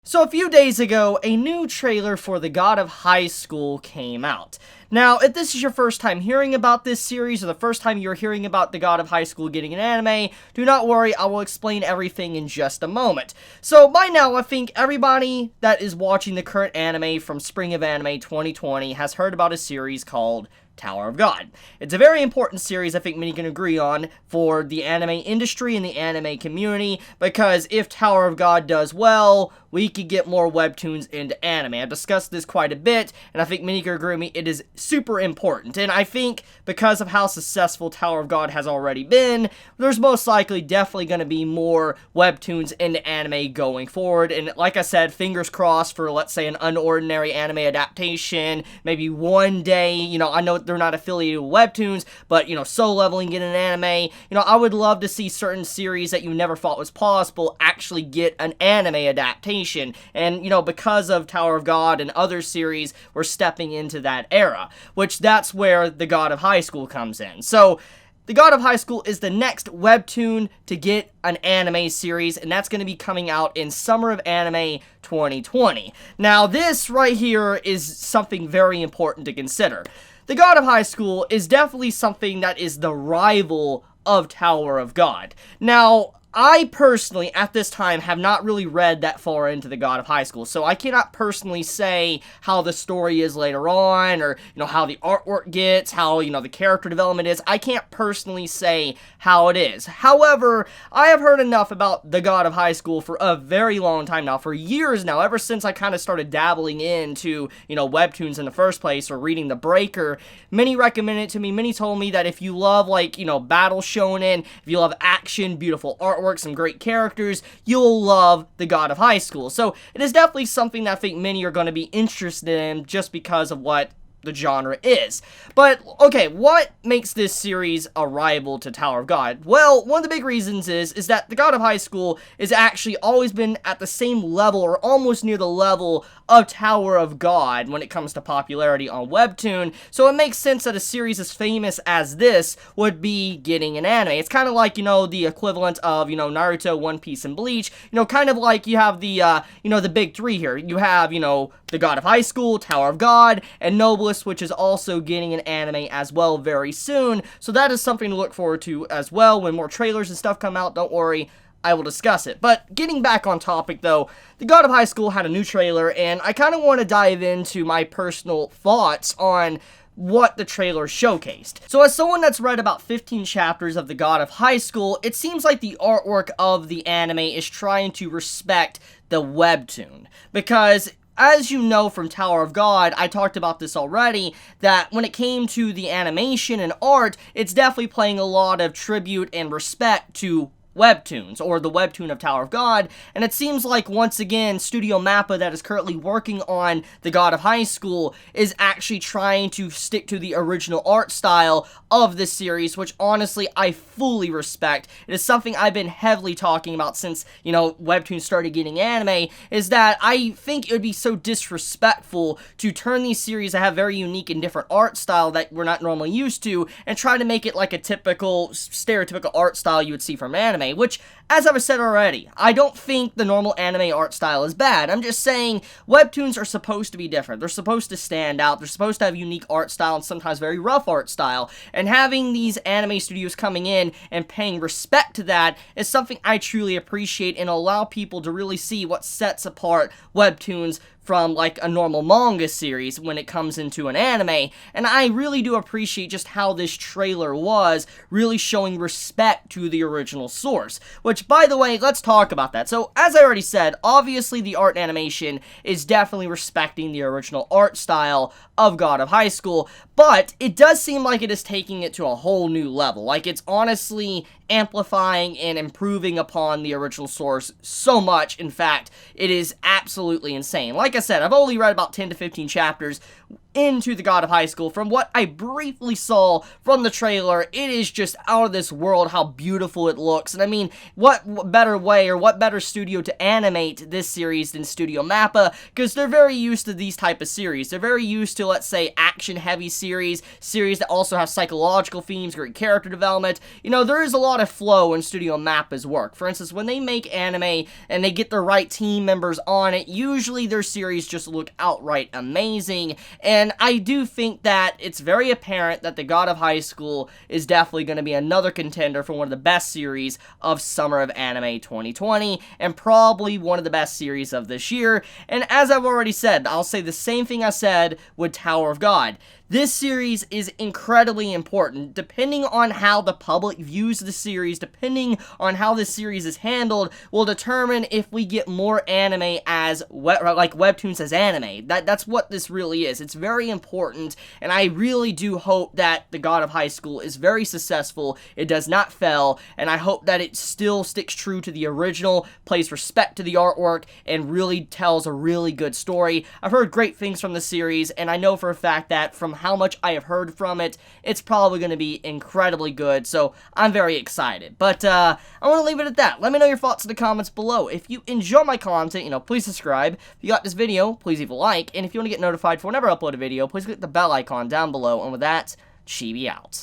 So a few days ago, a new trailer for The God of High School came out. Now, if this is your first time hearing about this series, or the first time you're hearing about The God of High School getting an anime, do not worry, I will explain everything in just a moment. So, by now, I think everybody that is watching the current anime from Spring of Anime 2020 has heard about a series called Tower of God. It's a very important series I think many can agree on for the anime industry and the anime community, because if Tower of God does well, we could get more webtoons into anime. I've discussed this quite a bit, and I think many can agree with me, it is super important. And I think because of how successful Tower of God has already been, there's most likely definitely going to be more webtoons into anime going forward. And like I said, fingers crossed for, let's say, an unordinary anime adaptation, maybe one day, I know they're not affiliated with webtoons, but, Soul Leveling in an anime, I would love to see certain series that you never thought was possible actually get an anime adaptation. And, because of Tower of God and other series, we're stepping into that era, which that's where The God of High School comes in. So, The God of High School is the next webtoon to get an anime series, and that's going to be coming out in Summer of Anime 2020. Now, this right here is something very important to consider. The God of High School is definitely something that is the rival of Tower of God. Now, I personally, at this time, have not really read that far into The God of High School, so I cannot personally say how the story is later on, or, how the artwork gets, how, the character development is. I can't personally say how it is. However, I have heard enough about The God of High School for a very long time now, for years now, ever since I kind of started dabbling into, webtoons in the first place, or reading The Breaker. Many recommended it to me, many told me that if you love, battle shonen, if you love action, beautiful artwork, some great characters, you'll love The God of High School. So it is definitely something that I think many are going to be interested in just because of what the genre is. But, okay, what makes this series a rival to Tower of God? Well, one of the big reasons is that The God of High School has actually always been at the same level, or almost near the level, of Tower of God when it comes to popularity on Webtoon, so it makes sense that a series as famous as this would be getting an anime. It's kind of like, the equivalent of, Naruto, One Piece, and Bleach, kind of like you have the, the big three here. You have, The God of High School, Tower of God, and Noblest, which is also getting an anime as well very soon, so that is something to look forward to as well. When more trailers and stuff come out, don't worry, I will discuss it. But getting back on topic though, The God of High School had a new trailer, and I kind of want to dive into my personal thoughts on what the trailer showcased. So as someone that's read about 15 chapters of The God of High School, it seems like the artwork of the anime is trying to respect the webtoon, because as you know from Tower of God, I talked about this already, that when it came to the animation and art, it's definitely playing a lot of tribute and respect to webtoons, or the webtoon of Tower of God, and it seems like, once again, Studio Mappa, that is currently working on The God of High School, is actually trying to stick to the original art style of this series, which honestly I fully respect. It is something I've been heavily talking about since, webtoons started getting anime, is that I think it would be so disrespectful to turn these series that have very unique and different art style that we're not normally used to, and try to make it like a typical, stereotypical art style you would see from anime. Which, as I've said already, I don't think the normal anime art style is bad. I'm just saying, webtoons are supposed to be different. They're supposed to stand out. They're supposed to have unique art style and sometimes very rough art style. And having these anime studios coming in and paying respect to that is something I truly appreciate, and allow people to really see what sets apart webtoons from like a normal manga series when it comes into an anime. And I really do appreciate just how this trailer was really showing respect to the original source, which, by the way, let's talk about that. So as I already said, obviously the art and animation is definitely respecting the original art style of God of High School, but it does seem like it is taking it to a whole new level. Like, it's honestly amplifying and improving upon the original source so much. In fact, it is absolutely insane. Like I said, I've only read about 10 to 15 chapters into The God of High School. From what I briefly saw from the trailer, it is just out of this world how beautiful it looks. And I mean, what better way, or what better studio to animate this series than Studio Mappa, because they're very used to these type of series. They're very used to, let's say, action-heavy series that also have psychological themes, great character development. There is a lot of flow in Studio Mappa's work. For instance, when they make anime and they get the right team members on on it, usually their series just look outright amazing, and I do think that it's very apparent that The God of High School is definitely going to be another contender for one of the best series of Summer of Anime 2020, and probably one of the best series of this year. And as I've already said, I'll say the same thing I said with Tower of God. This series is incredibly important. Depending on how the public views the series, depending on how this series is handled, will determine if we get more anime as, like Webtoons as anime. That's what this really is. It's very important, and I really do hope that The God of High School is very successful, it does not fail, and I hope that it still sticks true to the original, pays respect to the artwork, and really tells a really good story. I've heard great things from the series, and I know for a fact that from how much I have heard from it, it's probably going to be incredibly good, so I'm very excited. But I want to leave it at that. Let me know your thoughts in the comments below. If you enjoy my content, please subscribe. If you got this video, please leave a like, and if you want to get notified for whenever I upload a video, please click the bell icon down below, and with that, Chibi out.